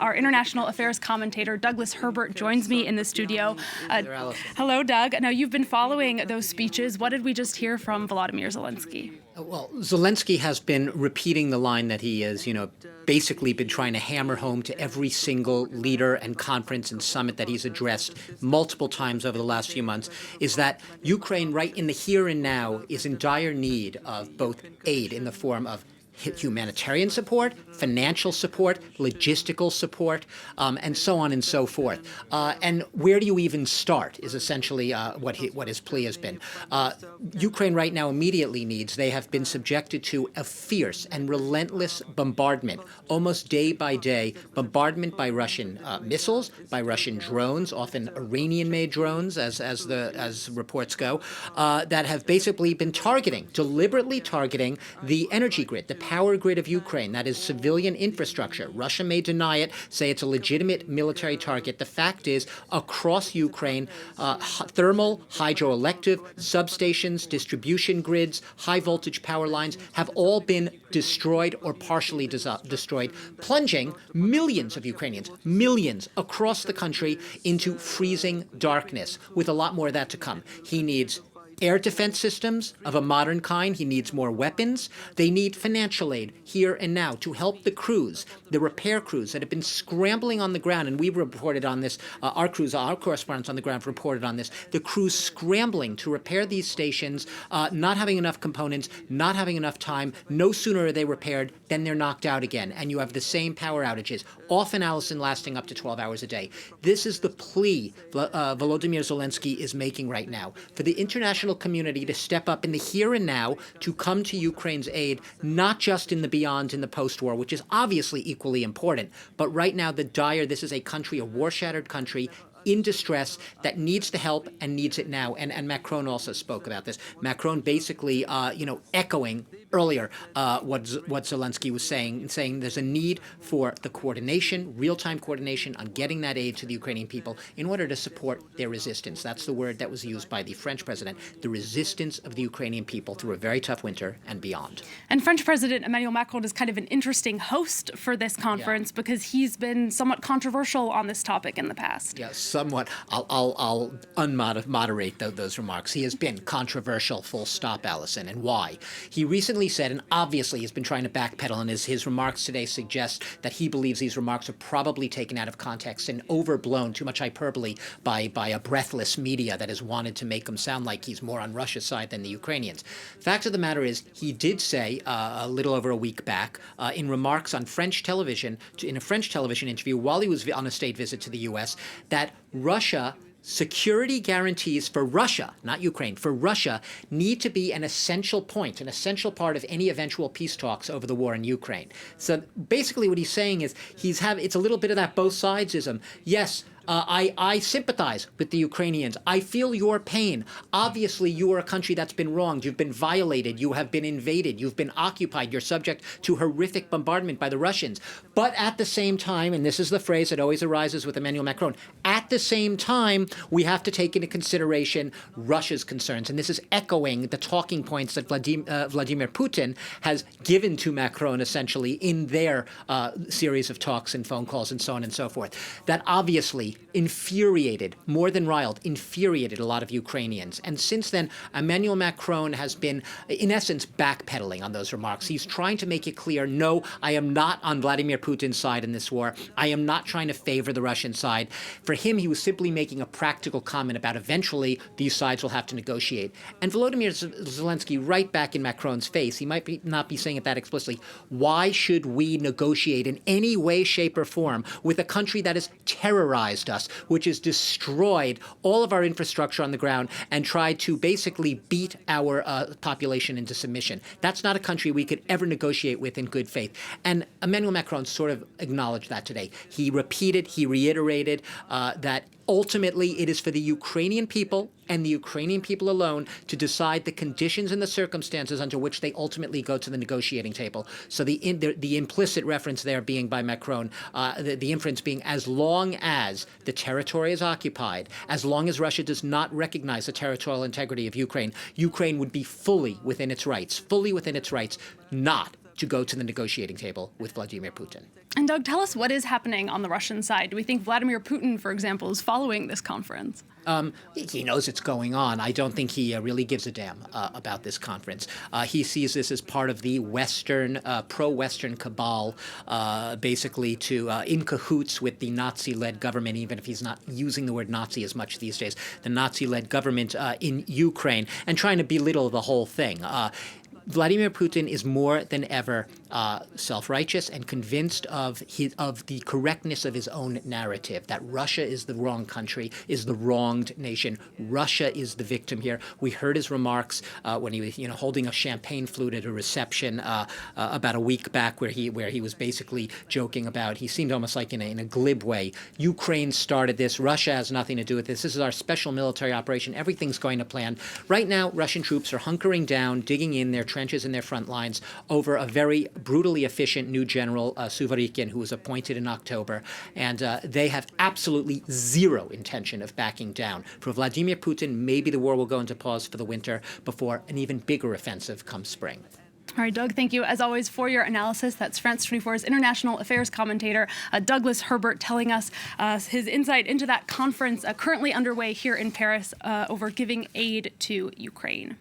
our international affairs commentator, Douglas Herbert, joins me in the studio. Hello, Doug. Now, you've been following those speeches. What did we just hear from Volodymyr Zelensky? Well, Zelensky has been repeating the line that he has, basically been trying to hammer home to every single leader and conference and summit that he's addressed multiple times over the last few months, is that Ukraine right in the here and now is in dire need of both aid in the form of humanitarian support, financial support, logistical support, and so on and so forth. And where do you even start is essentially what his plea has been. Ukraine right now immediately needs, they have been subjected to a fierce and relentless bombardment, almost day by day, bombardment by Russian missiles, by Russian drones, often Iranian-made drones, as reports go, that have basically been deliberately targeting the energy grid, the power grid of Ukraine, that is civilian infrastructure. Russia may deny it, say it's a legitimate military target. The fact is, across Ukraine, thermal, hydroelectric, substations, distribution grids, high-voltage power lines have all been destroyed or partially destroyed, plunging millions of Ukrainians, millions across the country into freezing darkness, with a lot more of that to come. He needs air defense systems of a modern kind. He needs more weapons. They need financial aid here and now to help the crews, the repair crews that have been scrambling on the ground. And we've reported on this. Our correspondents on the ground have reported on this. The crews scrambling to repair these stations, not having enough components, not having enough time. No sooner are they repaired than they're knocked out again. And you have the same power outages, often, Allison, lasting up to 12 hours a day. This is the plea Volodymyr Zelensky is making right now for the international community to step up in the here and now to come to Ukraine's aid, not just in the beyond, in the post-war, which is obviously equally important, but right now this is a country, a war-shattered country, in distress that needs the help and needs it now. And Macron also spoke about this. Macron basically, echoing earlier what Zelensky was saying there's a need for the coordination, real-time coordination on getting that aid to the Ukrainian people in order to support their resistance. That's the word that was used by the French president, the resistance of the Ukrainian people through a very tough winter and beyond. And French President Emmanuel Macron is kind of an interesting host for this conference because he's been somewhat controversial on this topic in the past. Yes. Somewhat. I'll moderate those remarks. He has been controversial, full stop, Allison. And why? He recently said, and obviously he's been trying to backpedal, and his remarks today suggest that he believes these remarks are probably taken out of context and overblown, too much hyperbole by a breathless media that has wanted to make him sound like he's more on Russia's side than the Ukrainians. Fact of the matter is, he did say a little over a week back, in remarks on French television, in a French television interview while he was on a state visit to the U.S., that Russia, security guarantees for Russia, not Ukraine, for Russia need to be an essential point, an essential part of any eventual peace talks over the war in Ukraine. So basically what he's saying is it's a little bit of that both sidesism. Yes, I sympathize with the Ukrainians. I feel your pain. Obviously, you are a country that's been wronged. You've been violated. You have been invaded. You've been occupied. You're subject to horrific bombardment by the Russians. But at the same time, and this is the phrase that always arises with Emmanuel Macron, at the same time, we have to take into consideration Russia's concerns. And this is echoing the talking points that Vladimir Putin has given to Macron, essentially, in their series of talks and phone calls and so on and so forth. That obviously infuriated, more than riled, infuriated a lot of Ukrainians. And since then, Emmanuel Macron has been, in essence, backpedaling on those remarks. He's trying to make it clear, no, I am not on Vladimir Putin's side in this war. I am not trying to favor the Russian side. For him, he was simply making a practical comment about eventually these sides will have to negotiate. And Volodymyr Zelensky, right back in Macron's face, he might not be saying it that explicitly, why should we negotiate in any way, shape, or form with a country that has terrorized us, which has destroyed all of our infrastructure on the ground and tried to basically beat our population into submission? That's not a country we could ever negotiate with in good faith. And Emmanuel Macron sort of acknowledged that today. He reiterated that ultimately it is for the Ukrainian people and the Ukrainian people alone to decide the conditions and the circumstances under which they ultimately go to the negotiating table. So the implicit reference there being by Macron, the inference being as long as the territory is occupied, as long as Russia does not recognize the territorial integrity of Ukraine, Ukraine would be fully within its rights, not to go to the negotiating table with Vladimir Putin. And Doug, tell us what is happening on the Russian side. Do we think Vladimir Putin, for example, is following this conference? He knows it's going on. I don't think he really gives a damn about this conference. He sees this as part of the Western, pro-Western cabal, basically in cahoots with the Nazi-led government, even if he's not using the word Nazi as much these days, the Nazi-led government in Ukraine, and trying to belittle the whole thing. Vladimir Putin is more than ever self-righteous and convinced of the correctness of his own narrative, that Russia is the wrong country, is the wronged nation. Russia is the victim here. We heard his remarks when he was, holding a champagne flute at a reception about a week back, where he was basically joking about. He seemed almost like in a glib way. Ukraine started this. Russia has nothing to do with this. This is our special military operation. Everything's going to plan. Right now, Russian troops are hunkering down, digging in their trenches in their front lines over a very brutally efficient new general, Suvorikhin, who was appointed in October. And they have absolutely zero intention of backing down. For Vladimir Putin, maybe the war will go into pause for the winter before an even bigger offensive comes spring. All right, Doug, thank you, as always, for your analysis. That's France 24's international affairs commentator, Douglas Herbert, telling us his insight into that conference currently underway here in Paris over giving aid to Ukraine.